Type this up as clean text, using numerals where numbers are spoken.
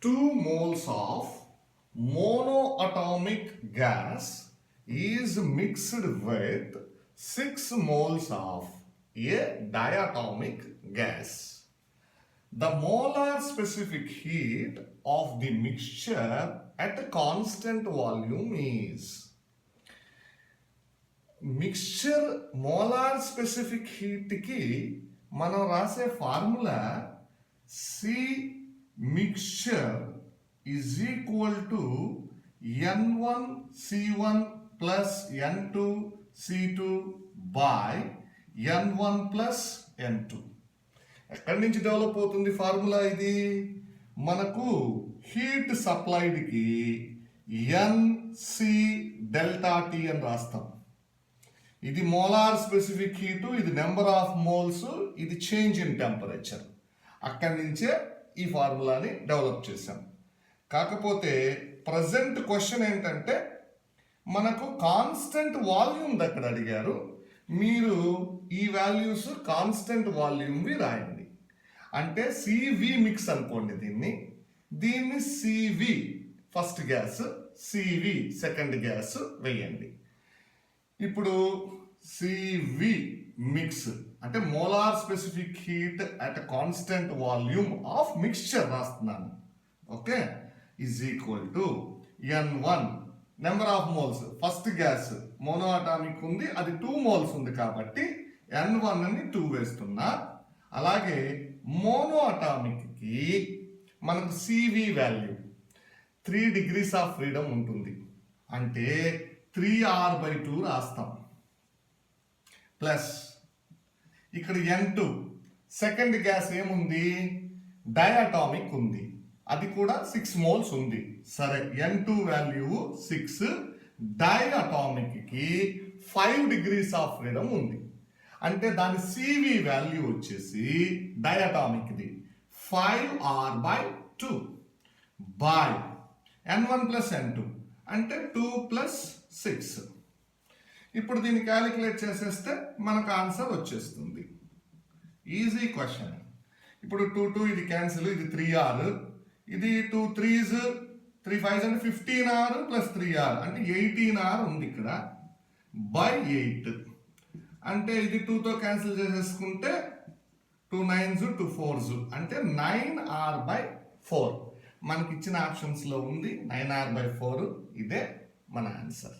2 moles of monoatomic gas is mixed with 6 moles of a diatomic gas. The molar specific heat of the mixture at a constant volume is. Mixture molar specific హీట్కి మనం రాసే formula C mixture is equal to N1 C1 plus N2 C2 by N1 plus N2. ఎక్కడి నుంచి develop అవుతుంది formula ఇది? మనకు heat సప్లైడ్కి NC delta T అని రాస్తాం. ఇది మోలార్ స్పెసిఫిక్ హీటు, ఇది నెంబర్ ఆఫ్ మోల్స్, ఇది చేంజ్ ఇన్ టెంపరేచర్. అక్కడి నుంచే ఈ ఫార్ములాని డెవలప్ చేశాం. కాకపోతే ప్రజెంట్ క్వశ్చన్ ఏంటంటే మనకు కాన్స్టెంట్ వాల్యూమ్ దగ్గర అడిగారు. మీరు ఈ వాల్యూస్ కాన్స్టెంట్ వాల్యూమ్వి రాయండి. అంటే సివి మిక్స్ అనుకోండి దీన్ని CV first gas, CV second gas వేయండి. ఇప్పుడు సివి మిక్స్ అంటే molar specific heat at constant volume of mixture రాస్తున్నాను. Okay, is equal to N1 number of moles, first gas mono atomic ఉంది, అది 2 మోల్స్ ఉంది కాబట్టి N1 అని 2 వేస్తున్నా. అలాగే మోనో అటామిక్కి మనకు CV value 3 degrees of freedom ఉంటుంది. అంటే 3R/2 రాస్తాం. ప్లస్ ఇక్కడ N2 సెకండ్ గ్యాస్ ఏముంది? డయాటామిక్ ఉంది, అది కూడా 6 moles ఉంది. సరే, N2 value 6, డయాటామిక్కి 5 degrees of freedom ఉంది. అంటే దాని సివి వాల్యూ వచ్చేసి డయాటామిక్ది 5R/2 by N1 plus N2 అంటే 2 + 6. ఇప్పుడు దీన్ని క్యాలిక్యులేట్ చేసేస్తే మనకు ఆన్సర్ వచ్చేస్తుంది. Easy question. ఇప్పుడు 2 ఇది క్యాన్సిల్, ఇది 3R, ఇది 2 3s 3 5s అంటే 15R ప్లస్ 3R అంటే 18R ఉంది ఇక్కడ బై 8. అంటే ఇది 2తో క్యాన్సిల్ చేసేసుకుంటే 2 9s 2 4s అంటే 9R/4. మనకి ఇచ్చిన ఆప్షన్స్లో ఉంది 9R/4. ఇదే మన ఆన్సర్.